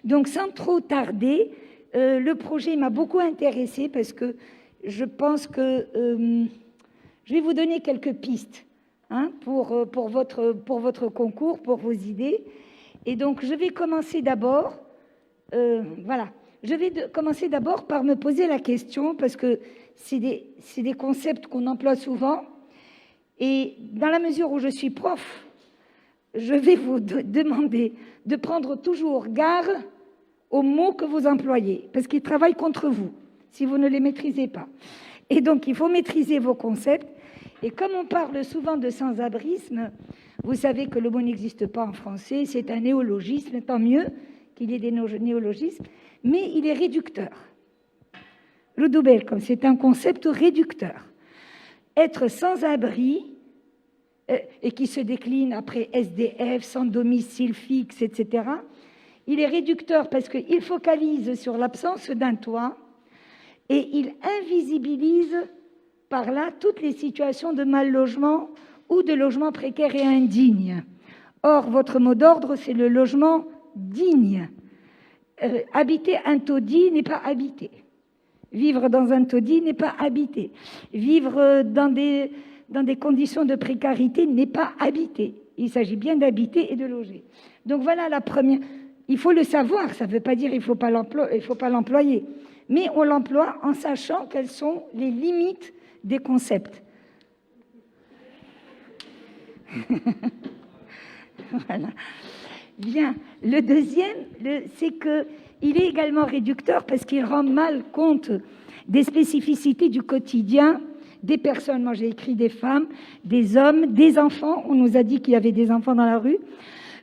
Donc, sans trop tarder, le projet m'a beaucoup intéressée parce que je pense que je vais vous donner quelques pistes pour votre concours, pour vos idées. Et donc, je vais commencer d'abord, commencer d'abord par me poser la question, parce que c'est des concepts qu'on emploie souvent. Et dans la mesure où je suis prof, je vais vous demander de prendre toujours garde aux mots que vous employez, parce qu'ils travaillent contre vous, si vous ne les maîtrisez pas. Et donc, il faut maîtriser vos concepts. Et comme on parle souvent de sans-abrisme, vous savez que le mot n'existe pas en français, c'est un néologisme, tant mieux qu'il y ait des néologismes, mais il est réducteur. Rudoubel, comme c'est un concept réducteur. Être sans-abri, et qui se décline après SDF, sans domicile fixe, etc., il est réducteur parce qu'il focalise sur l'absence d'un toit et il invisibilise par là toutes les situations de mal-logement ou de logement précaire et indigne. Or, votre mot d'ordre, c'est le logement digne. Habiter un taudis n'est pas habiter. Vivre dans un taudis n'est pas habiter. Vivre dans des conditions de précarité n'est pas habiter. Il s'agit bien d'habiter et de loger. Donc voilà la première. Il faut le savoir, ça ne veut pas dire qu'il ne faut pas l'employer. Mais on l'emploie en sachant quelles sont les limites des concepts. Voilà. Bien. Le deuxième, c'est qu'il est également réducteur parce qu'il rend mal compte des spécificités du quotidien des personnes. Moi, j'ai écrit des femmes, des hommes, des enfants. On nous a dit qu'il y avait des enfants dans la rue,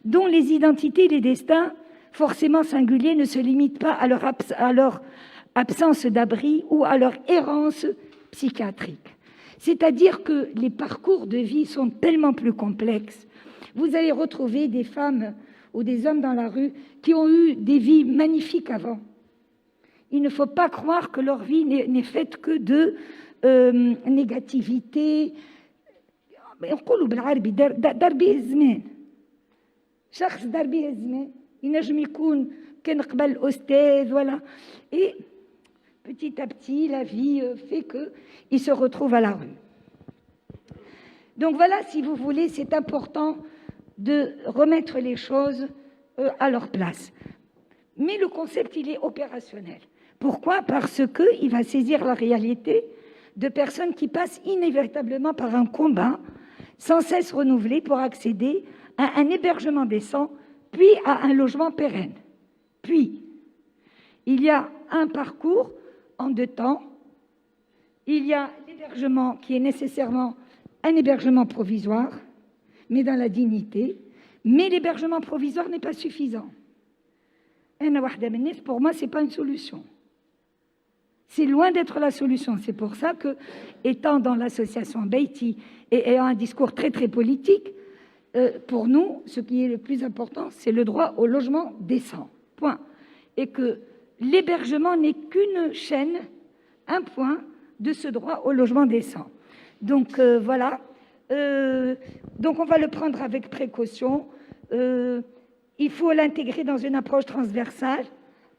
dont les identités et les destins forcément singuliers ne se limitent pas à leur absence d'abri ou à leur errance psychiatrique. C'est-à-dire que les parcours de vie sont tellement plus complexes. Vous allez retrouver des femmes ou des hommes dans la rue qui ont eu des vies magnifiques avant. Il ne faut pas croire que leur vie n'est faite que de négativité. نقولوا بالعربي دار به الزمان شخص دار به الزمان ينجم يكون كان قبل أستاذ voilà. Et petit à petit la vie fait que il se retrouve à la rue. Donc voilà, si vous voulez, c'est important de remettre les choses à leur place. Mais le concept, il est opérationnel. Pourquoi? Parce qu'il va saisir la réalité de personnes qui passent inévitablement par un combat sans cesse renouvelé pour accéder à un hébergement décent, puis à un logement pérenne. Puis, il y a un parcours en deux temps. Il y a l'hébergement qui est nécessairement un hébergement provisoire, mais dans la dignité. Mais l'hébergement provisoire n'est pas suffisant. Pour moi, ce n'est pas une solution. C'est loin d'être la solution. C'est pour ça que, étant dans l'association Beiti et ayant un discours très, très politique, pour nous, ce qui est le plus important, c'est le droit au logement décent. Point. Et que l'hébergement n'est qu'une chaîne, un point de ce droit au logement décent. Donc, voilà. Donc, on va le prendre avec précaution. Il faut l'intégrer dans une approche transversale,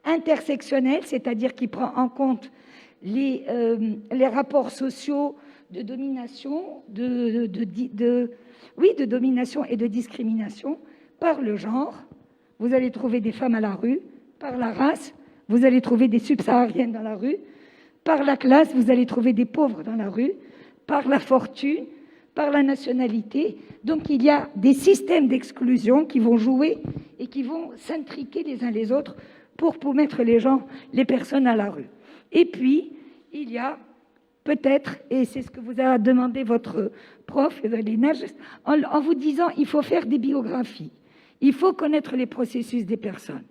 intersectionnelle, c'est-à-dire qui prend en compte les rapports sociaux de domination, de domination et de discrimination par le genre. Vous allez trouver des femmes à la rue, par la race, vous allez trouver des subsahariennes dans la rue, par la classe, vous allez trouver des pauvres dans la rue, par la fortune, par la nationalité. Donc, il y a des systèmes d'exclusion qui vont jouer et qui vont s'intriquer les uns les autres pour mettre les personnes à la rue. Et puis, il y a peut-être, et c'est ce que vous a demandé votre prof, en vous disant il faut faire des biographies, il faut connaître les processus des personnes.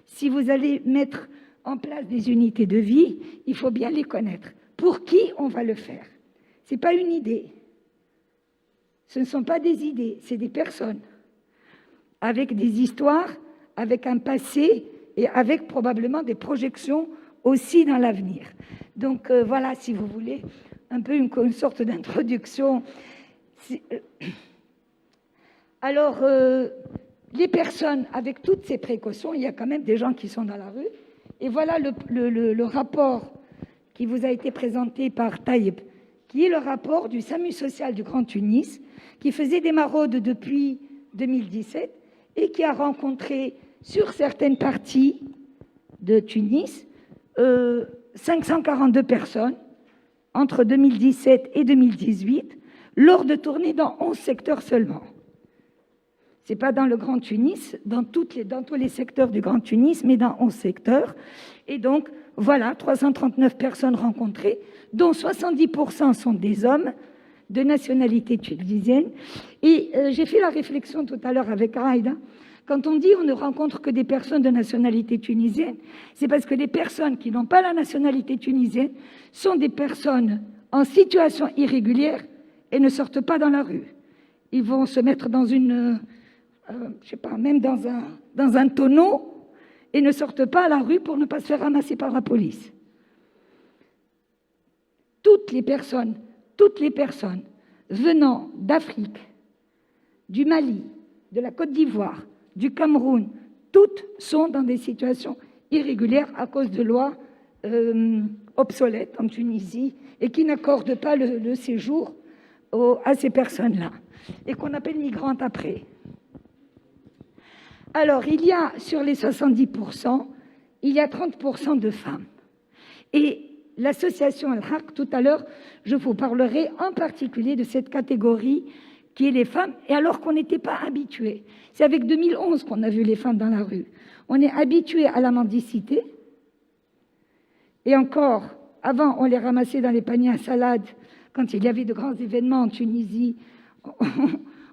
Si vous allez mettre en place des unités de vie, il faut bien les connaître. Pour qui on va le faire? Ce n'est pas une idée. Ce ne sont pas des idées, c'est des personnes, avec des histoires, avec un passé et avec probablement des projections aussi dans l'avenir. Donc voilà, si vous voulez, un peu une sorte d'introduction. Alors, les personnes, avec toutes ces précautions, il y a quand même des gens qui sont dans la rue. Et voilà le rapport qui vous a été présenté par Taïeb, qui est le rapport du SAMU social du Grand Tunis, qui faisait des maraudes depuis 2017 et qui a rencontré sur certaines parties de Tunis 542 personnes entre 2017 et 2018 lors de tournées dans 11 secteurs seulement. Ce n'est pas dans le Grand Tunis, dans tous les secteurs du Grand Tunis, mais dans 11 secteurs. Et donc, voilà, 339 personnes rencontrées, dont 70% sont des hommes de nationalité tunisienne. Et j'ai fait la réflexion tout à l'heure avec Aïda. Quand on dit on ne rencontre que des personnes de nationalité tunisienne, c'est parce que les personnes qui n'ont pas la nationalité tunisienne sont des personnes en situation irrégulière et ne sortent pas dans la rue. Ils vont se mettre dans une... je sais pas, même dans un tonneau, et ne sortent pas à la rue pour ne pas se faire ramasser par la police. Toutes les personnes venant d'Afrique, du Mali, de la Côte d'Ivoire, du Cameroun, toutes sont dans des situations irrégulières à cause de lois obsolètes en Tunisie et qui n'accordent pas le séjour à ces personnes-là, et qu'on appelle migrantes après. Alors, il y a sur les 70%, il y a 30% de femmes. Et l'association Al-Haq, tout à l'heure, je vous parlerai en particulier de cette catégorie qui est les femmes, et alors qu'on n'était pas habitué. C'est avec 2011 qu'on a vu les femmes dans la rue. On est habitué à la mendicité, et encore, avant, on les ramassait dans les paniers à salade, quand il y avait de grands événements en Tunisie.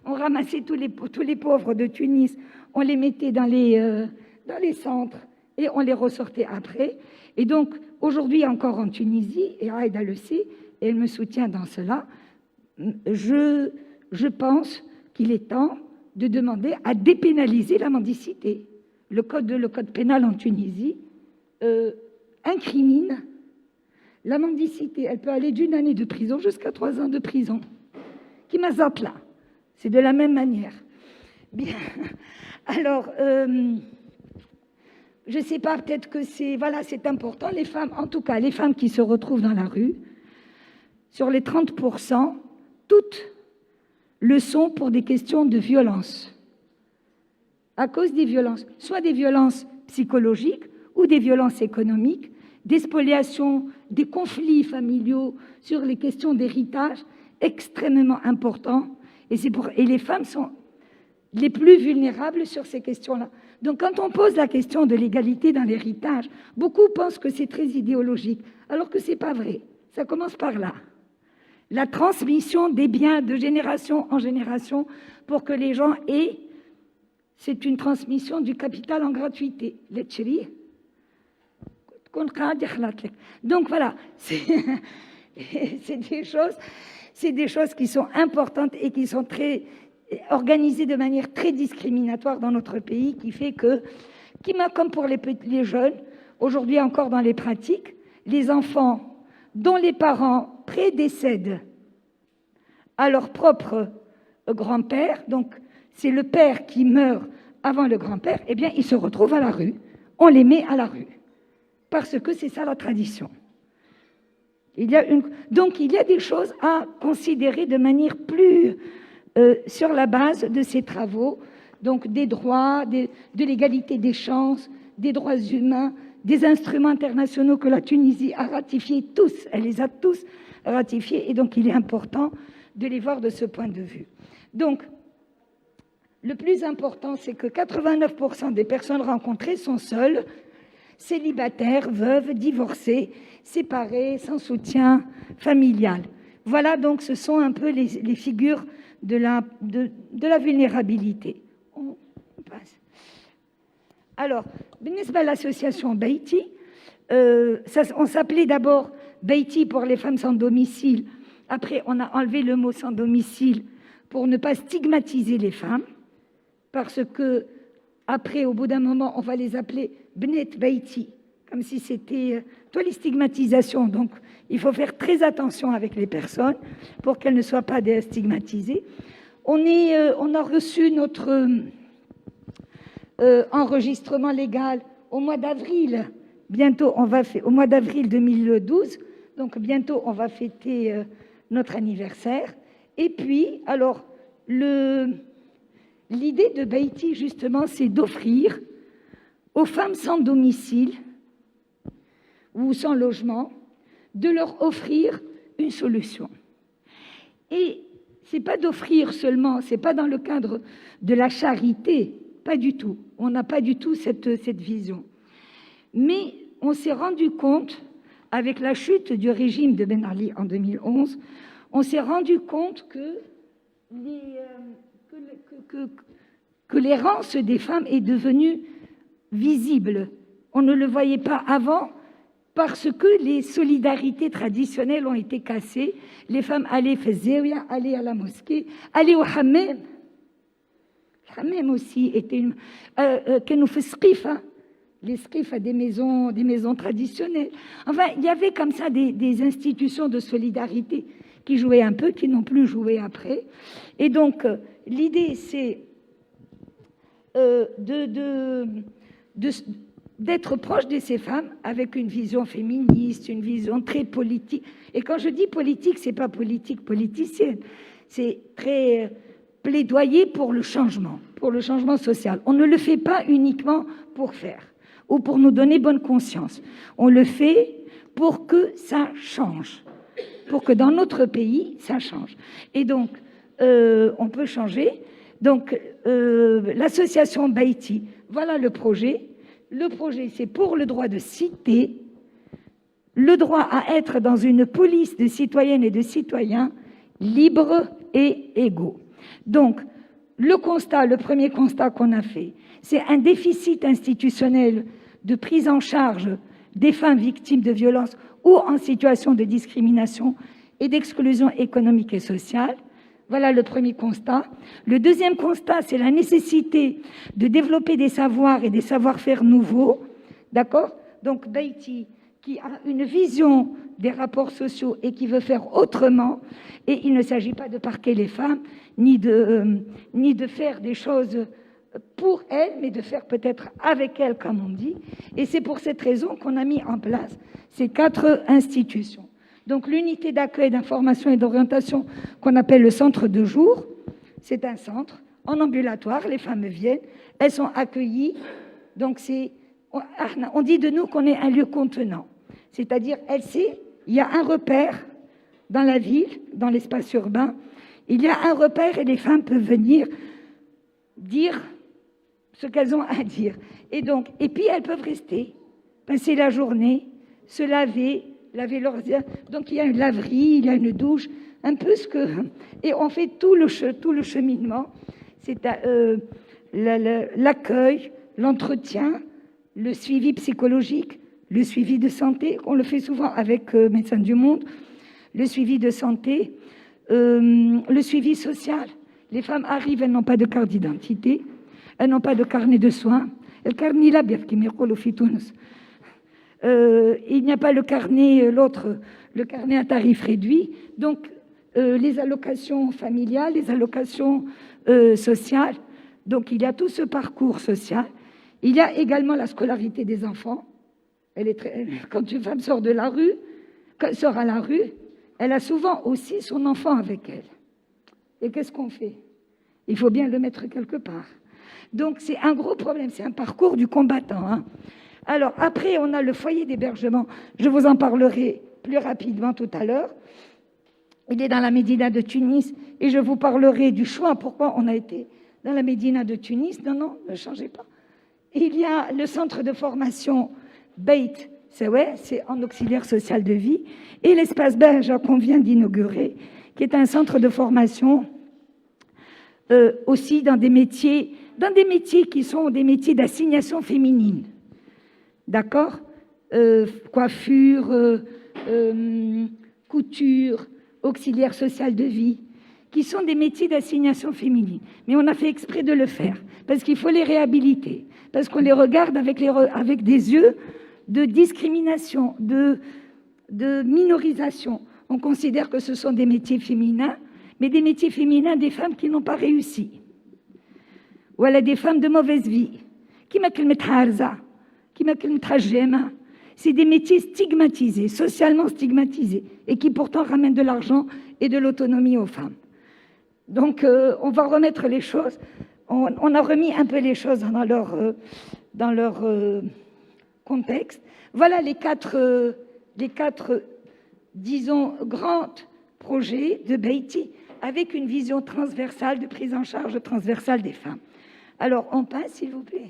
On ramassait tous les pauvres de Tunis, on les mettait dans les centres et on les ressortait après. Et donc, aujourd'hui encore en Tunisie, et Aïda le sait, et elle me soutient dans cela, je pense qu'il est temps de demander à dépénaliser la mendicité. Le code pénal en Tunisie incrimine la mendicité. Elle peut aller d'1 année de prison jusqu'à 3 ans de prison. Qui m'a là. C'est de la même manière. Bien. Alors, je ne sais pas, peut-être que c'est important. Les femmes, en tout cas, les femmes qui se retrouvent dans la rue, sur les 30%, toutes le sont pour des questions de violence. À cause des violences, soit des violences psychologiques ou des violences économiques, des spoliations, des conflits familiaux sur les questions d'héritage extrêmement importants. Et les femmes sont les plus vulnérables sur ces questions-là. Donc, quand on pose la question de l'égalité dans l'héritage, beaucoup pensent que c'est très idéologique, alors que ce n'est pas vrai. Ça commence par là. La transmission des biens de génération en génération pour que les gens aient... C'est une transmission du capital en gratuité. Donc, voilà. C'est des choses qui sont importantes et qui sont très organisées de manière très discriminatoire dans notre pays, qui fait que, comme pour les jeunes, aujourd'hui encore dans les pratiques, les enfants dont les parents prédécèdent à leur propre grand-père, donc c'est le père qui meurt avant le grand-père, eh bien ils se retrouvent à la rue, on les met à la rue, parce que c'est ça la tradition. Donc, il y a des choses à considérer de manière plus sur la base de ces travaux, donc des droits, de l'égalité des chances, des droits humains, des instruments internationaux que la Tunisie a ratifiés tous, elle les a tous ratifiés, et donc il est important de les voir de ce point de vue. Donc, le plus important, c'est que 89% des personnes rencontrées sont seules, célibataires, veuves, divorcées, séparées, sans soutien familial. Voilà, donc, ce sont un peu les figures de la vulnérabilité. On passe. Alors, l'association Beiti, on s'appelait d'abord Beiti pour les femmes sans domicile. Après, on a enlevé le mot sans domicile pour ne pas stigmatiser les femmes, parce que après, au bout d'un moment, on va les appeler Bnet Beiti, comme si c'était les stigmatisations. Donc, il faut faire très attention avec les personnes pour qu'elles ne soient pas stigmatisées. On a reçu notre enregistrement légal au mois d'avril. Bientôt, au mois d'avril 2012, donc bientôt, on va fêter notre anniversaire. Et puis, alors, l'idée de Beïti, justement, c'est d'offrir aux femmes sans domicile ou sans logement, de leur offrir une solution. Et c'est pas d'offrir seulement, c'est pas dans le cadre de la charité, pas du tout. On n'a pas du tout cette vision. Mais on s'est rendu compte, avec la chute du régime de Ben Ali en 2011, on s'est rendu compte que l'errance des femmes est devenue visible. On ne le voyait pas avant parce que les solidarités traditionnelles ont été cassées. Les femmes allaient faire zéria, allaient à la mosquée, allaient au hammam. Le hammam aussi était une... nous fait sqifa, les sqifas des maisons traditionnelles. Enfin, il y avait comme ça des institutions de solidarité qui jouaient un peu, qui n'ont plus joué après. Et donc, l'idée, c'est d'être proche de ces femmes avec une vision féministe, une vision très politique. Et quand je dis politique, c'est pas politique politicienne, c'est très plaidoyer pour le changement social. On ne le fait pas uniquement pour faire ou pour nous donner bonne conscience. On le fait pour que ça change, pour que dans notre pays, ça change. Et donc, on peut changer. Donc, l'association Beïti, voilà le projet. Le projet, c'est pour le droit de cité, le droit à être dans une police de citoyennes et de citoyens libres et égaux. Donc, le premier constat qu'on a fait, c'est un déficit institutionnel de prise en charge des femmes victimes de violences ou en situation de discrimination et d'exclusion économique et sociale. Voilà le premier constat. Le deuxième constat, c'est la nécessité de développer des savoirs et des savoir-faire nouveaux. D'accord ? Donc, Beïti, qui a une vision des rapports sociaux et qui veut faire autrement, et il ne s'agit pas de parquer les femmes, ni de faire des choses pour elles, mais de faire peut-être avec elles, comme on dit. Et c'est pour cette raison qu'on a mis en place ces 4 institutions. Donc, l'unité d'accueil, d'information et d'orientation qu'on appelle le centre de jour, c'est un centre en ambulatoire. Les femmes viennent, elles sont accueillies. Donc, on dit de nous qu'on est un lieu contenant. C'est-à-dire, il y a un repère dans la ville, dans l'espace urbain. Il y a un repère et les femmes peuvent venir dire ce qu'elles ont à dire. Et puis, elles peuvent rester, passer la journée, se laver leurs... Donc, il y a une laverie, il y a une douche, un peu et on fait tout le cheminement. C'est l'accueil, l'entretien, le suivi psychologique, le suivi de santé. On le fait souvent avec Médecins du Monde. Le suivi de santé, le suivi social. Les femmes arrivent, elles n'ont pas de carte d'identité, elles n'ont pas de carnet de soins. Le carnet là, bien qu'il il n'y a pas le carnet, le carnet à tarif réduit. Donc, les allocations familiales, les allocations sociales. Donc, il y a tout ce parcours social. Il y a également la scolarité des enfants. Quand une femme sort à la rue, elle a souvent aussi son enfant avec elle. Et qu'est-ce qu'on fait ? Il faut bien le mettre quelque part. Donc, c'est un gros problème. C'est un parcours du combattant, hein. Alors, après, on a le foyer d'hébergement. Je vous en parlerai plus rapidement tout à l'heure. Il est dans la Médina de Tunis et je vous parlerai du choix, pourquoi on a été dans la Médina de Tunis. Non, ne changez pas. Il y a le centre de formation Beit, c'est en auxiliaire social de vie, et l'espace belge qu'on vient d'inaugurer, qui est un centre de formation aussi dans des métiers qui sont des métiers d'assignation féminine. D'accord ? Coiffure, couture, auxiliaire social de vie, qui sont des métiers d'assignation féminine. Mais on a fait exprès de le faire, parce qu'il faut les réhabiliter, parce qu'on les regarde avec des yeux de discrimination, de minorisation. On considère que ce sont des métiers féminins, mais des métiers féminins des femmes qui n'ont pas réussi. Voilà, des femmes de mauvaise vie. كيما كلمة هارزة كيما كلمة حجامة. C'est des métiers stigmatisés, socialement stigmatisés, et qui pourtant ramènent de l'argent et de l'autonomie aux femmes. Donc, on va remettre les choses, on a remis un peu les choses dans leur contexte. Voilà les quatre, disons, grands projets de Beiti, avec une vision transversale, de prise en charge transversale des femmes. Alors, on passe, s'il vous plaît.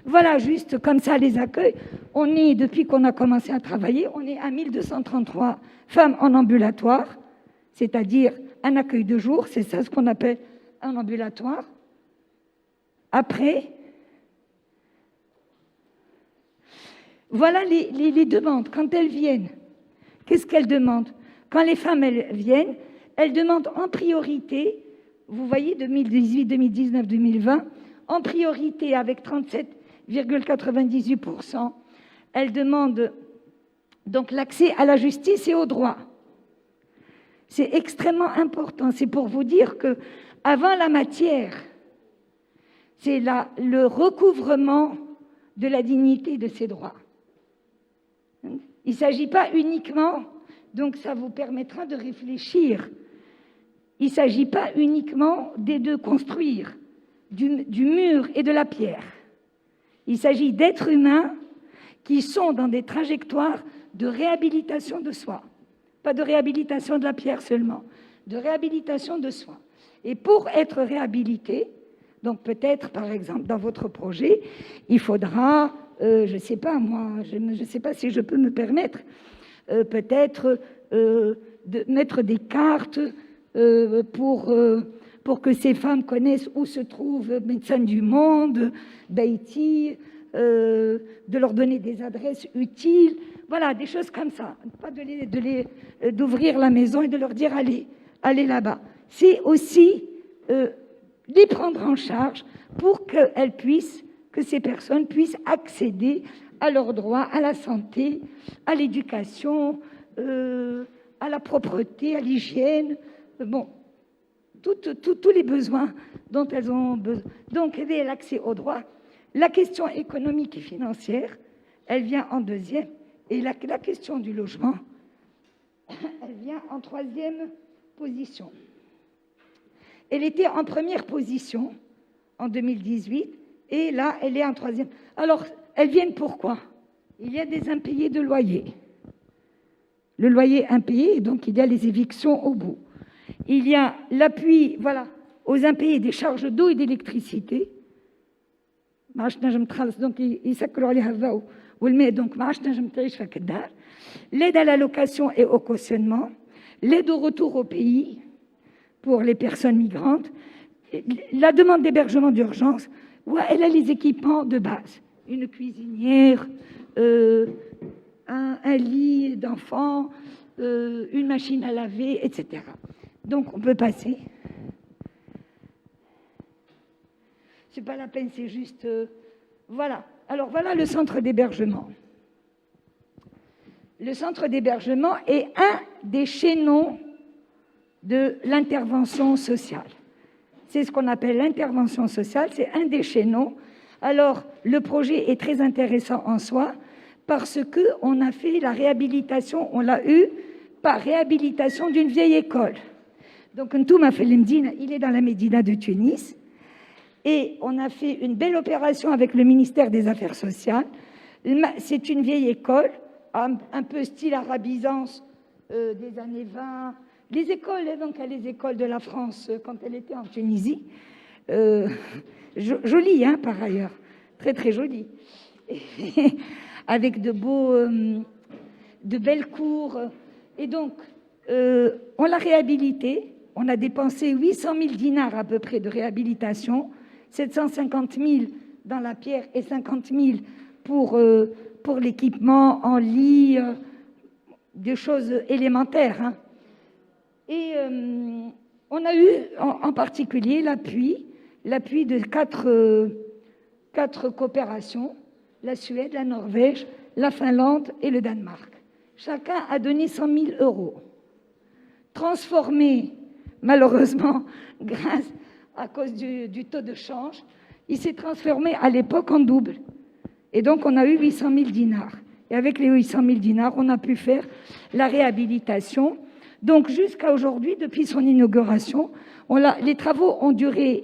Voilà, juste comme ça, les accueils. On est, depuis qu'on a commencé à travailler, on est à 1233 femmes en ambulatoire, c'est-à-dire un accueil de jour, c'est ça ce qu'on appelle un ambulatoire. Après, voilà les demandes. Quand elles viennent, qu'est-ce qu'elles demandent? Quand les femmes elles viennent, elles demandent en priorité, vous voyez, 2018, 2019, 2020, en priorité avec 37,98%, elles demandent donc l'accès à la justice et au droit. C'est extrêmement important. C'est pour vous dire que avant la matière, c'est le recouvrement de la dignité de ces droits. Il ne s'agit pas uniquement, donc ça vous permettra de réfléchir, il ne s'agit pas uniquement des deux construire, du mur et de la pierre. Il s'agit d'êtres humains qui sont dans des trajectoires de réhabilitation de soi. Pas de réhabilitation de la pierre seulement, de réhabilitation de soi. Et pour être réhabilité, donc peut-être, par exemple, dans votre projet, il faudra, je ne sais pas moi, je ne sais pas si je peux me permettre, peut-être de mettre des cartes pour que ces femmes connaissent où se trouve Médecins du Monde, Beiti, de leur donner des adresses utiles, voilà, des choses comme ça, pas d'ouvrir la maison et de leur dire allez là-bas. C'est aussi les prendre en charge pour que ces personnes puissent accéder à leurs droits, à la santé, à l'éducation, à la propreté, à l'hygiène, bon, tous les besoins dont elles ont besoin. Donc, l'accès aux droits. La question économique et financière, elle vient en deuxième, et la question du logement, elle vient en troisième position. Elle était en première position en 2018, et là, elle est en troisième. Alors, elles viennent pourquoi? Il y a des impayés de loyer. Le loyer impayé, donc il y a les évictions au bout. Il y a l'appui, voilà, aux impayés des charges d'eau et d'électricité. Donc, l'aide à la location et au cautionnement, l'aide au retour au pays pour les personnes migrantes, la demande d'hébergement d'urgence, elle a les équipements de base, une cuisinière, un lit d'enfant, une machine à laver, etc. Donc, on peut passer. C'est pas la peine, c'est juste... voilà. Alors, voilà le centre d'hébergement. Le centre d'hébergement est un des chaînons de l'intervention sociale. C'est ce qu'on appelle l'intervention sociale, c'est un des chaînons. Alors, le projet est très intéressant en soi parce qu'on a fait la réhabilitation, on l'a eu par réhabilitation d'une vieille école. Donc, Ntouma fait l'Mdina, il est dans la Médina de Tunis. Et on a fait une belle opération avec le ministère des Affaires sociales. C'est une vieille école, un peu style arabisance des années 20. Les écoles, donc les écoles de la France, quand elle était en Tunisie, jolie, hein, par ailleurs, très très jolie, avec de belles cours. Et donc, on l'a réhabilité. On a dépensé 800 000 dinars à peu près de réhabilitation, 750 000 dans la pierre et 50 000 pour l'équipement en lit, des choses élémentaires. Hein. Et on a eu en particulier l'appui de quatre coopérations, la Suède, la Norvège, la Finlande et le Danemark. Chacun a donné 100 000 euros. Transformé, malheureusement, grâce à cause du taux de change, il s'est transformé à l'époque en double. Et donc, on a eu 800 000 dinars. Et avec les 800 000 dinars, on a pu faire la réhabilitation. Donc, jusqu'à aujourd'hui, depuis son inauguration, les travaux ont duré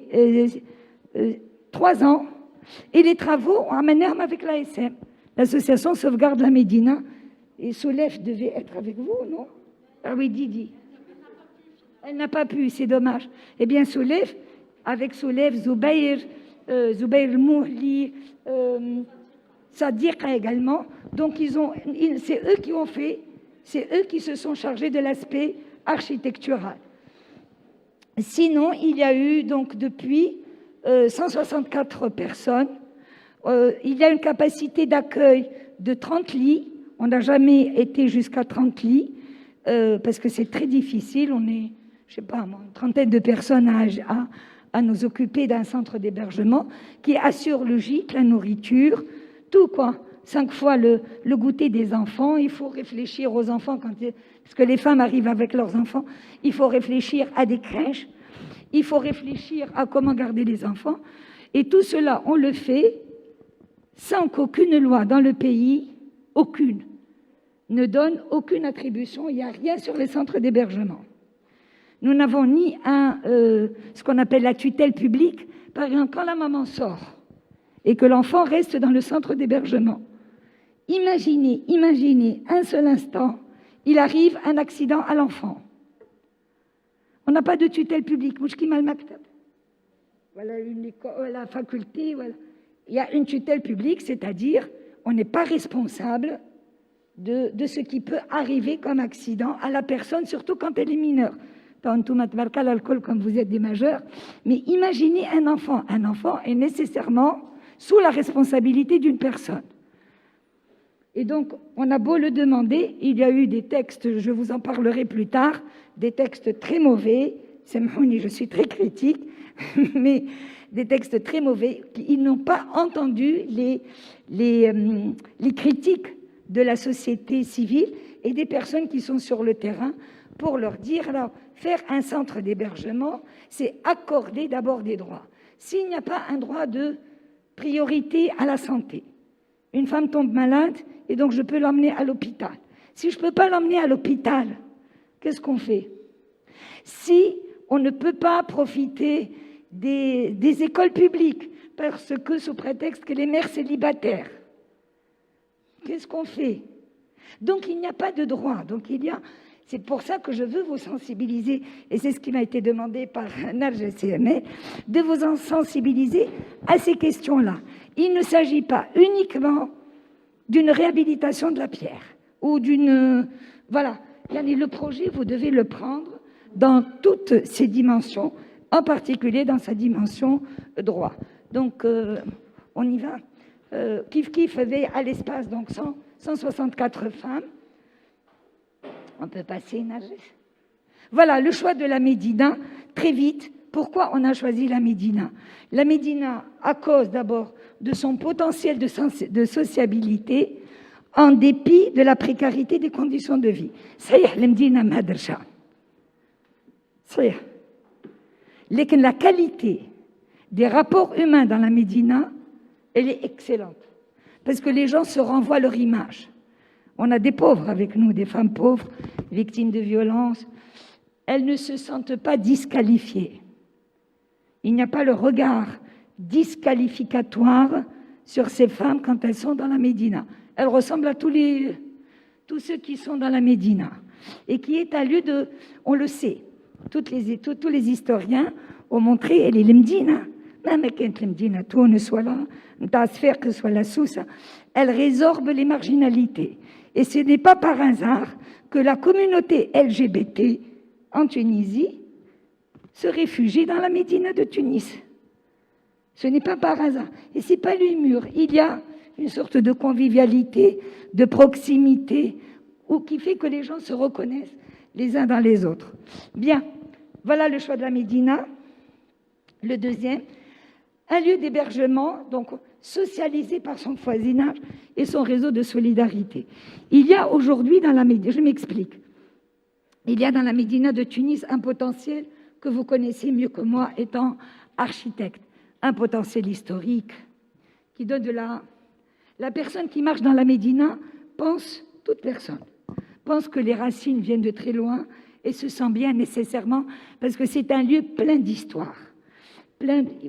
3 ans. Et les travaux ont amené avec l'ASM, l'association Sauvegarde la Médina. Et Soulef devait être avec vous, non? Ah oui, Didi. Elle n'a pas pu, c'est dommage. Eh bien, Soulef, avec Soulef, Zoubair Mouhli, Sadiqa également. Donc, c'est eux qui ont fait, c'est eux qui se sont chargés de l'aspect architectural. Sinon, il y a eu donc depuis 164 personnes. Il y a une capacité d'accueil de 30 lits. On n'a jamais été jusqu'à 30 lits parce que c'est très difficile. On est, je sais pas, une trentaine de personnes à nous occuper d'un centre d'hébergement qui assure le gîte, la nourriture, tout quoi. 5 fois le goûter des enfants. Il faut réfléchir aux enfants parce que les femmes arrivent avec leurs enfants. Il faut réfléchir à des crèches. Il faut réfléchir à comment garder les enfants. Et tout cela, on le fait sans qu'aucune loi dans le pays, aucune, ne donne aucune attribution. Il n'y a rien sur les centres d'hébergement. Nous n'avons ni ce qu'on appelle la tutelle publique. Par exemple, quand la maman sort et que l'enfant reste dans le centre d'hébergement, imaginez un seul instant, il arrive un accident à l'enfant. On n'a pas de tutelle publique. Voilà une école, la faculté. Voilà. Il y a une tutelle publique, c'est-à-dire on n'est pas responsable de ce qui peut arriver comme accident à la personne, surtout quand elle est mineure. L'alcool, comme vous êtes des majeurs. Mais imaginez un enfant. Un enfant est nécessairement sous la responsabilité d'une personne. Et donc, on a beau le demander, il y a eu des textes, je vous en parlerai plus tard, des textes très mauvais, je suis très critique, mais des textes très mauvais, ils n'ont pas entendu les critiques de la société civile et des personnes qui sont sur le terrain pour leur dire, alors, faire un centre d'hébergement, c'est accorder d'abord des droits. S'il n'y a pas un droit de priorité à la santé, une femme tombe malade et donc je peux l'emmener à l'hôpital. Si je ne peux pas l'emmener à l'hôpital, qu'est-ce qu'on fait? Si on ne peut pas profiter des écoles publiques parce que sous prétexte que les mères célibataires, qu'est-ce qu'on fait? Donc il n'y a pas de droit. C'est pour ça que je veux vous sensibiliser, et c'est ce qui m'a été demandé par Narges CML, de vous en sensibiliser à ces questions-là. Il ne s'agit pas uniquement d'une réhabilitation de la pierre ou d'une... Voilà, le projet, vous devez le prendre dans toutes ses dimensions, en particulier dans sa dimension droit. Donc, on y va. Kif avait à l'espace donc 164 femmes. On peut passer, Narges. Voilà, le choix de la Médina, très vite. Pourquoi on a choisi la Médina? La Médina, à cause d'abord de son potentiel de sociabilité, en dépit de la précarité des conditions de vie. صحيح المدينة مهدرشة. صحيح. لكن la qualité des rapports humains dans la Médina, elle est excellente. Parce que les gens se renvoient leur image. On a des pauvres avec nous, des femmes pauvres, victimes de violences. Elles ne se sentent pas disqualifiées. Il n'y a pas le regard disqualificatoire sur ces femmes quand elles sont dans la Médina. Elles ressemblent à tous ceux qui sont dans la Médina. Et qui est un lieu de... On le sait, tous les historiens ont montré, elle est l'Mdina. Même quand l'Mdina, tout ne soit là, que ce soit la Sousa, elle résorbe les marginalités. Et ce n'est pas par hasard que la communauté LGBT en Tunisie se réfugie dans la Médina de Tunis. Ce n'est pas par hasard. Et ce n'est pas l'humour. Il y a une sorte de convivialité, de proximité, qui fait que les gens se reconnaissent les uns dans les autres. Bien, voilà le choix de la Médina. Le deuxième, un lieu d'hébergement, donc socialisé par son voisinage et son réseau de solidarité. Il y a aujourd'hui dans la Médina, je m'explique, il y a dans la Médina de Tunis un potentiel que vous connaissez mieux que moi étant architecte. un potentiel historique, qui donne de la personne qui marche dans la Médina toute personne, pense que les racines viennent de très loin et se sent bien nécessairement parce que c'est un lieu plein d'histoire,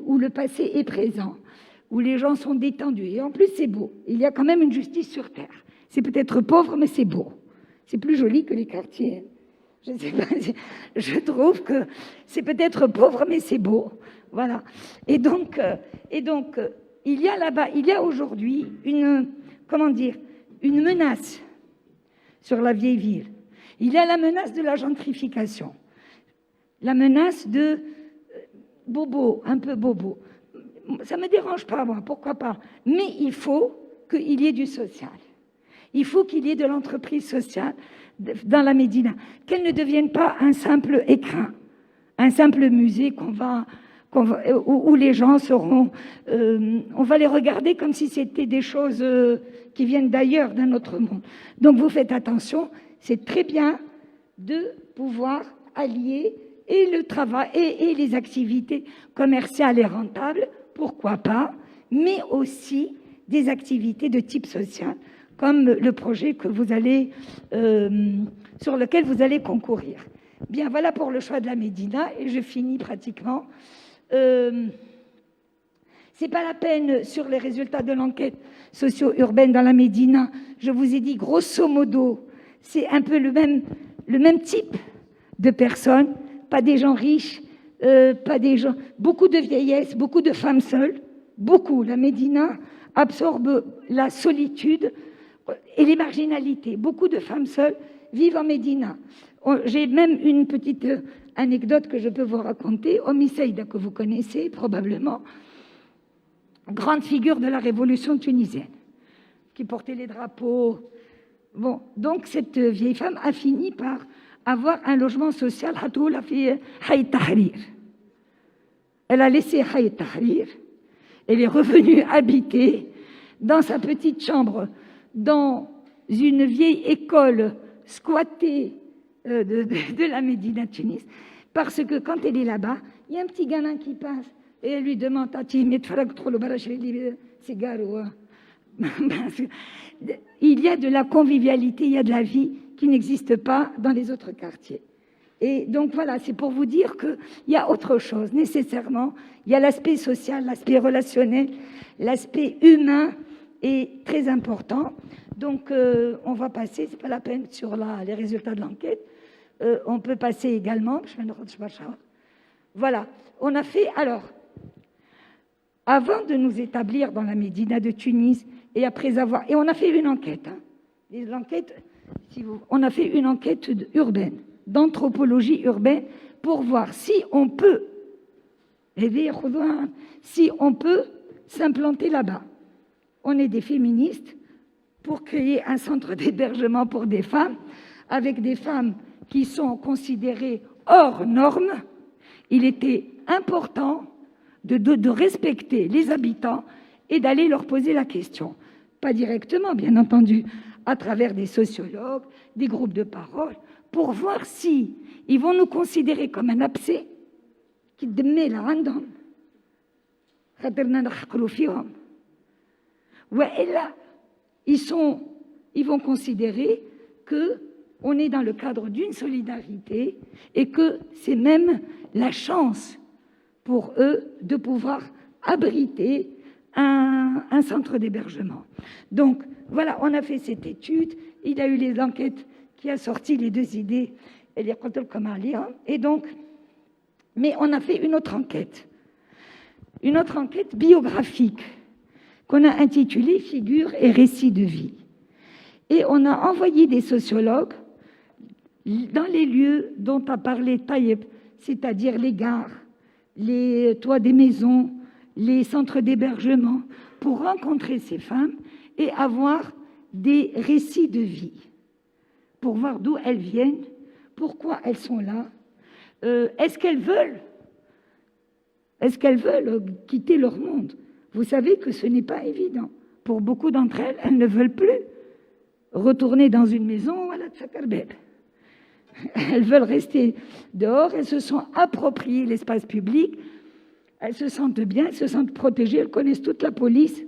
où le passé est présent, où les gens sont détendus. Et en plus, c'est beau. Il y a quand même une justice sur terre. C'est peut-être pauvre, mais c'est beau. C'est plus joli que les quartiers. Je ne sais pas, je trouve que c'est peut-être pauvre, mais c'est beau. Voilà. Et donc, il y a là-bas, il y a aujourd'hui une menace sur la vieille ville. Il y a la menace de la gentrification, la menace de bobo, un peu bobo. Ça ne me dérange pas, moi, pourquoi pas. Mais il faut qu'il y ait du social. Il faut qu'il y ait de l'entreprise sociale dans la Médina, qu'elle ne devienne pas un simple écrin, un simple musée où les gens seront... on va les regarder comme si c'était des choses qui viennent d'ailleurs, d'un autre monde. Donc vous faites attention, c'est très bien de pouvoir allier et le travail et les activités commerciales et rentables, pourquoi pas, mais aussi des activités de type social, comme le projet que vous allez, sur lequel vous allez concourir. Bien, voilà pour le choix de la Médina, et je finis pratiquement. C'est pas la peine sur les résultats de l'enquête socio-urbaine dans la Médina. Je vous ai dit, grosso modo, c'est un peu le même type de personnes, pas des gens riches, pas des gens, beaucoup de vieillesse, beaucoup de femmes seules, beaucoup. La Médina absorbe la solitude et les marginalités. Beaucoup de femmes seules vivent en Médina. J'ai même une petite anecdote que je peux vous raconter. Omi Saïda, que vous connaissez probablement, grande figure de la révolution tunisienne, qui portait les drapeaux. Bon, donc cette vieille femme a fini par avoir un logement social. Elle a laissé Hayat Tahrir. Elle est revenue habiter dans sa petite chambre, dans une vieille école squattée de la Médina Tunis, parce que quand elle est là-bas, il y a un petit gamin qui passe et elle lui demande il y a de la convivialité, il y a de la vie qui n'existe pas dans les autres quartiers. Et donc voilà, c'est pour vous dire qu'il y a autre chose, nécessairement. Il y a l'aspect social, l'aspect relationnel, l'aspect humain est très important. Donc on va passer, c'est pas la peine sur les résultats de l'enquête, on peut passer également. Voilà, on a fait, alors, avant de nous établir dans la Médina de Tunis, et après avoir, et on a fait une enquête, on a fait une enquête urbaine, d'anthropologie urbaine, pour voir si on peut s'implanter là-bas. On est des féministes pour créer un centre d'hébergement pour des femmes, avec des femmes qui sont considérées hors normes. Il était important de respecter les habitants et d'aller leur poser la question. Pas directement, bien entendu, à travers des sociologues, des groupes de parole, pour voir si ils vont nous considérer comme un abcès qui demet la random. Ils vont considérer qu'on est dans le cadre d'une solidarité et que c'est même la chance pour eux de pouvoir abriter un centre d'hébergement. Donc, voilà, on a fait cette étude. Il y a eu les enquêtes qui a sorti les deux idées, et donc, mais on a fait une autre enquête biographique qu'on a intitulée « Figures et récits de vie ». Et on a envoyé des sociologues dans les lieux dont a parlé Taïeb, c'est-à-dire les gares, les toits des maisons, les centres d'hébergement, pour rencontrer ces femmes et avoir des récits de vie, pour voir d'où elles viennent, pourquoi elles sont là, est-ce qu'elles veulent quitter leur monde. Vous savez que ce n'est pas évident. Pour beaucoup d'entre elles, elles ne veulent plus retourner dans une maison à la Tsakarbeb. Elles veulent rester dehors, elles se sont appropriées l'espace public, elles se sentent bien, elles se sentent protégées, elles connaissent toute la police.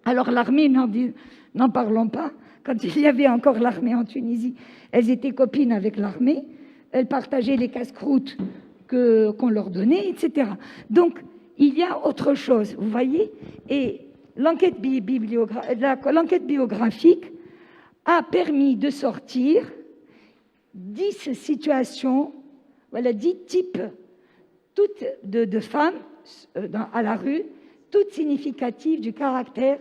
Alors l'armée, n'en parlons pas. Quand il y avait encore l'armée en Tunisie, elles étaient copines avec l'armée, elles partageaient les casse-croûtes qu'on leur donnait, etc. Donc, il y a autre chose, vous voyez. Et l'enquête biographique a permis de sortir 10 situations, voilà, 10 types, toutes de femmes à la rue, toutes significatives du caractère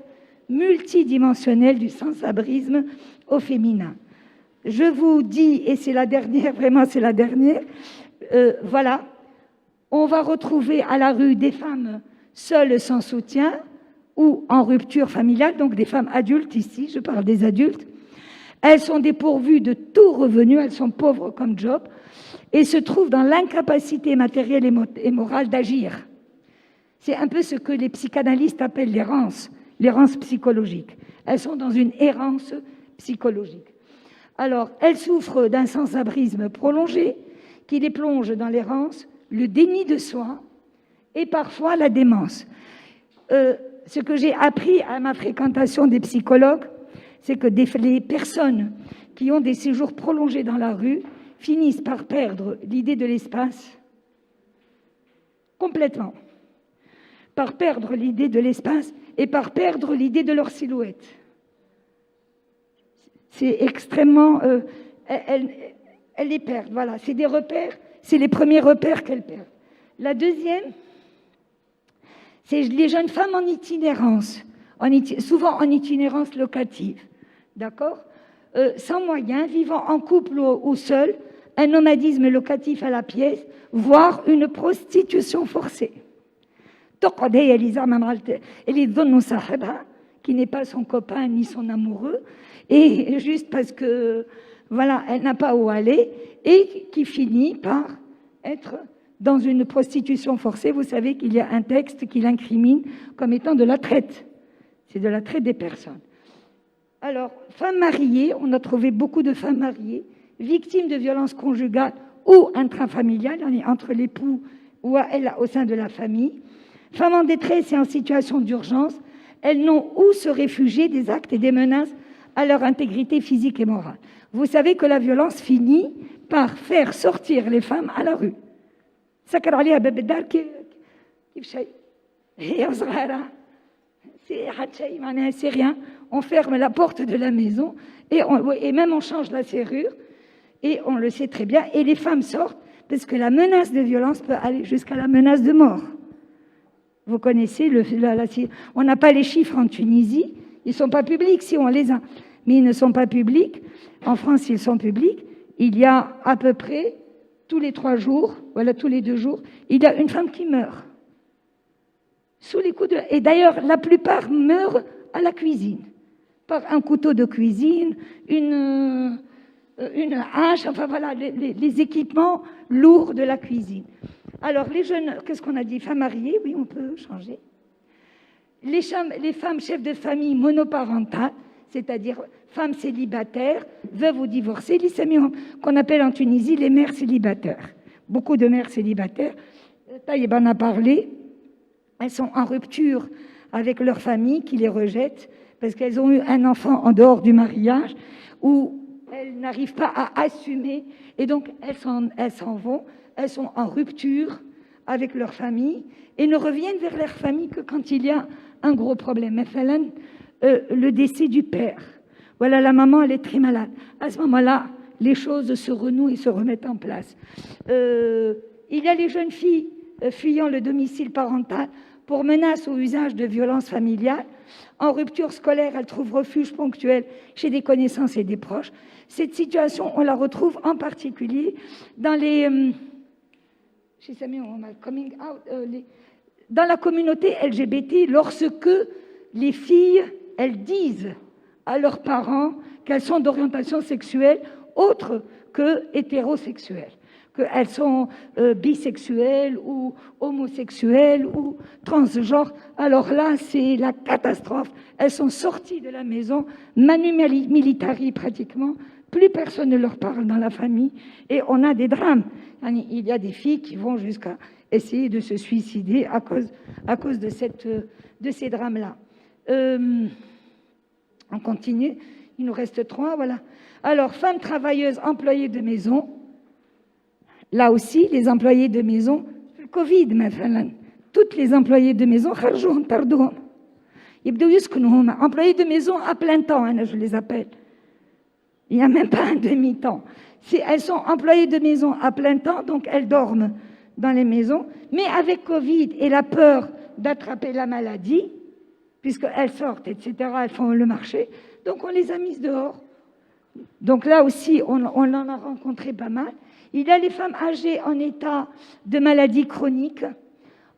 multidimensionnel du sans-abrisme au féminin. Je vous dis, et c'est la dernière, vraiment c'est la dernière, voilà, on va retrouver à la rue des femmes seules sans soutien ou en rupture familiale, donc des femmes adultes ici, je parle des adultes. Elles sont dépourvues de tout revenu, elles sont pauvres comme job et se trouvent dans l'incapacité matérielle et morale d'agir. C'est un peu ce que les psychanalystes appellent l'errance psychologique. Elles sont dans une errance psychologique. Alors, elles souffrent d'un sans-abrisme prolongé qui les plonge dans l'errance, le déni de soi et parfois la démence. Ce que j'ai appris à ma fréquentation des psychologues, c'est que les personnes qui ont des séjours prolongés dans la rue finissent par perdre l'idée de l'espace complètement, par perdre l'idée de l'espace et par perdre l'idée de leur silhouette. C'est extrêmement... elles les perdent, voilà. C'est des repères, c'est les premiers repères qu'elles perdent. La deuxième, c'est les jeunes femmes en itinérance, souvent en itinérance locative, d'accord, sans moyens, vivant en couple ou seul, un nomadisme locatif à la pièce, voire une prostitution forcée. Qui n'est pas son copain ni son amoureux, et juste parce que voilà, elle n'a pas où aller, et qui finit par être dans une prostitution forcée. Vous savez qu'il y a un texte qui l'incrimine comme étant de la traite. C'est de la traite des personnes. Alors, femmes mariées, on a trouvé beaucoup de femmes mariées, victimes de violences conjugales ou intrafamiliales, entre l'époux ou elle au sein de la famille. Femmes en détresse et en situation d'urgence, elles n'ont où se réfugier des actes et des menaces à leur intégrité physique et morale. Vous savez que la violence finit par faire sortir les femmes à la rue. C'est rien. On ferme la porte de la maison et même on change la serrure et on le sait très bien. Et les femmes sortent parce que la menace de violence peut aller jusqu'à la menace de mort. Vous connaissez, on n'a pas les chiffres en Tunisie, ils ne sont pas publics si on les a, mais ils ne sont pas publics. En France, ils sont publics. Il y a à peu près, tous les 3 jours, voilà, tous les 2 jours, il y a une femme qui meurt. Sous les coups de... Et d'ailleurs, la plupart meurent à la cuisine, par un couteau de cuisine, une hache, enfin voilà, les équipements lourds de la cuisine. Alors, les jeunes, qu'est-ce qu'on a dit? Femmes mariées, oui, on peut changer. Les femmes chefs de famille monoparentales, c'est-à-dire femmes célibataires, veuves ou divorcées, qu'on appelle en Tunisie les mères célibataires. Beaucoup de mères célibataires, Taïeb en a parlé, elles sont en rupture avec leur famille qui les rejette parce qu'elles ont eu un enfant en dehors du mariage ou elles n'arrivent pas à assumer et donc elles s'en vont. Elles sont en rupture avec leur famille et ne reviennent vers leur famille que quand il y a un gros problème. Le décès du père. Voilà, la maman, elle est très malade. À ce moment-là, les choses se renouent et se remettent en place. Il y a les jeunes filles fuyant le domicile parental pour menace ou usage de violences familiales. En rupture scolaire, elles trouvent refuge ponctuel chez des connaissances et des proches. Cette situation, on la retrouve en particulier dans dans la communauté LGBT, lorsque les filles, elles disent à leurs parents qu'elles sont d'orientation sexuelle autre que hétérosexuelle, qu'elles sont bisexuelles ou homosexuelles ou transgenres. Alors là, c'est la catastrophe. Elles sont sorties de la maison, manu militari pratiquement, plus personne ne leur parle dans la famille et on a des drames. Il y a des filles qui vont jusqu'à essayer de se suicider à cause de ces drames-là. On continue, il nous reste 3, voilà. Alors, femmes travailleuses, employées de maison. Là aussi, les employés de maison, le Covid, مثلا, toutes les employées de maison, خرجوهم طردوهم. يبدأوا يسكنوا هما employés de maison à plein temps, hein, je les appelle. Il n'y a même pas un demi-temps. Elles sont employées de maison à plein temps, donc elles dorment dans les maisons. Mais avec Covid et la peur d'attraper la maladie, puisqu'elles sortent, etc., elles font le marché, donc on les a mises dehors. Donc là aussi, on en a rencontré pas mal. Il y a les femmes âgées en état de maladie chronique,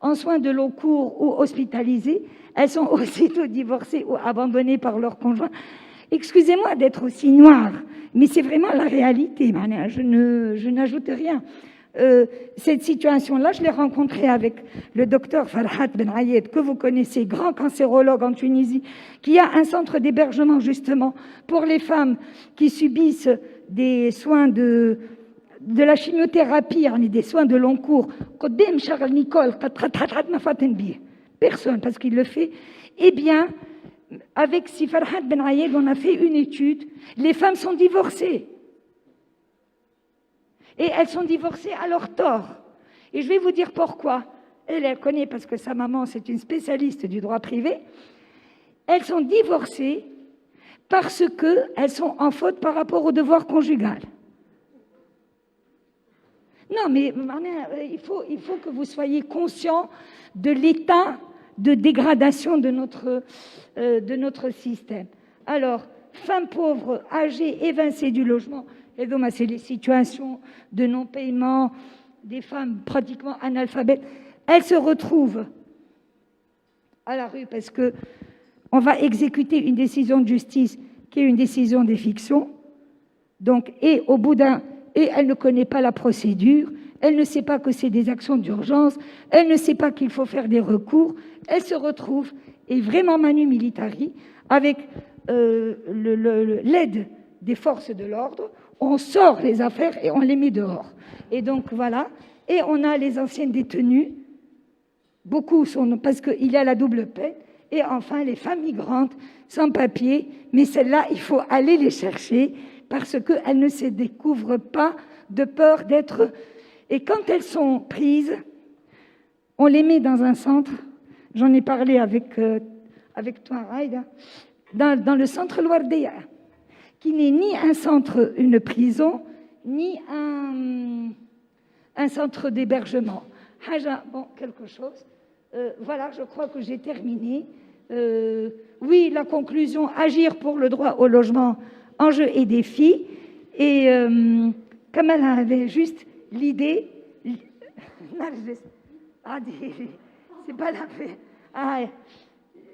en soins de long cours ou hospitalisées. Elles sont aussitôt divorcées ou abandonnées par leur conjoint. Excusez-moi d'être aussi noire, mais c'est vraiment la réalité. Je n'ajoute rien. Cette situation-là, je l'ai rencontrée avec le docteur Farhat Ben Ayed, que vous connaissez, grand cancérologue en Tunisie, qui a un centre d'hébergement justement pour les femmes qui subissent des soins de la chimiothérapie, des soins de long cours. Personne, parce qu'il le fait. Eh bien, avec Si Farhat Ben Ayed, on a fait une étude. Les femmes sont divorcées. Et elles sont divorcées à leur tort. Et je vais vous dire pourquoi. Elle connaît parce que sa maman, c'est une spécialiste du droit privé. Elles sont divorcées parce qu'elles sont en faute par rapport au devoir conjugal. Non, mais il faut que vous soyez conscient de l'état de dégradation de notre système. Alors, femmes pauvres, âgées, évincées du logement, et donc c'est les situations de non-paiement, des femmes pratiquement analphabètes, elles se retrouvent à la rue parce qu'on va exécuter une décision de justice qui est une décision d'eviction. Donc, et elle ne connaît pas la procédure, elle ne sait pas que c'est des actions d'urgence, elle ne sait pas qu'il faut faire des recours, elle se retrouve, et vraiment manu militari, avec l'aide des forces de l'ordre, on sort les affaires et on les met dehors. Et donc voilà, et on a les anciennes détenues, beaucoup sont, parce qu'il y a la double peine, et enfin les femmes migrantes sans papier, mais celles-là, il faut aller les chercher, parce qu'elles ne se découvrent pas de peur d'être... Et quand elles sont prises, on les met dans un centre, j'en ai parlé avec toi, Raïda, dans le centre Louardéa, qui n'est ni un centre, une prison, ni un centre d'hébergement. Bon, quelque chose. Voilà, je crois que j'ai terminé. Oui, la conclusion, agir pour le droit au logement, enjeux et défis. Et Kamal avait juste l'idée... c'est pas la paix.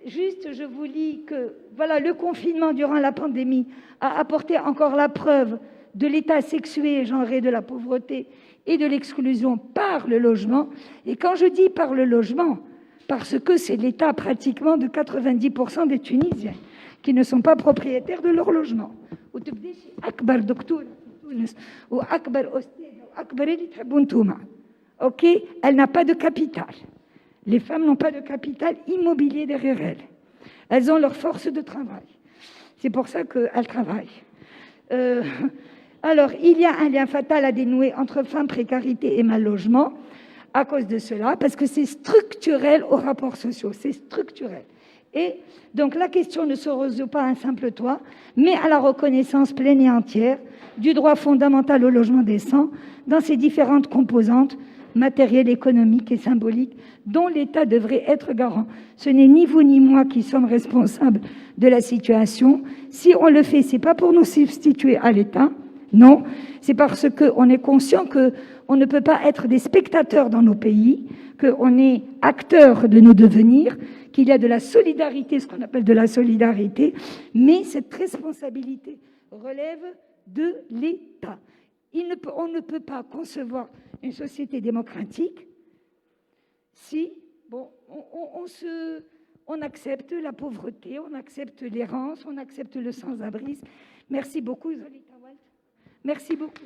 Juste, je vous lis que voilà, le confinement durant la pandémie a apporté encore la preuve de l'état sexué et genré de la pauvreté et de l'exclusion par le logement. Et quand je dis par le logement, parce que c'est l'état pratiquement de 90% des Tunisiens qui ne sont pas propriétaires de leur logement. Ok, elle n'a pas de capital. Les femmes n'ont pas de capital immobilier derrière elles. Elles ont leur force de travail. C'est pour ça qu'elles travaillent. Alors, il y a un lien fatal à dénouer entre femmes, précarité et mal logement à cause de cela, parce que c'est structurel aux rapports sociaux, c'est structurel. Et donc, la question ne se résout pas à un simple toit, mais à la reconnaissance pleine et entière du droit fondamental au logement décent dans ses différentes composantes matérielles, économiques et symboliques dont l'État devrait être garant. Ce n'est ni vous ni moi qui sommes responsables de la situation. Si on le fait, c'est pas pour nous substituer à l'État, non, c'est parce qu'on est conscient qu'on ne peut pas être des spectateurs dans nos pays, qu'on est acteurs de nos devenirs, qu'il y a de la solidarité, ce qu'on appelle de la solidarité, mais cette responsabilité relève de l'État. On ne peut pas concevoir une société démocratique si on accepte la pauvreté, on accepte l'errance, on accepte le sans-abrisme. Merci beaucoup, Zolita Walt. Merci beaucoup.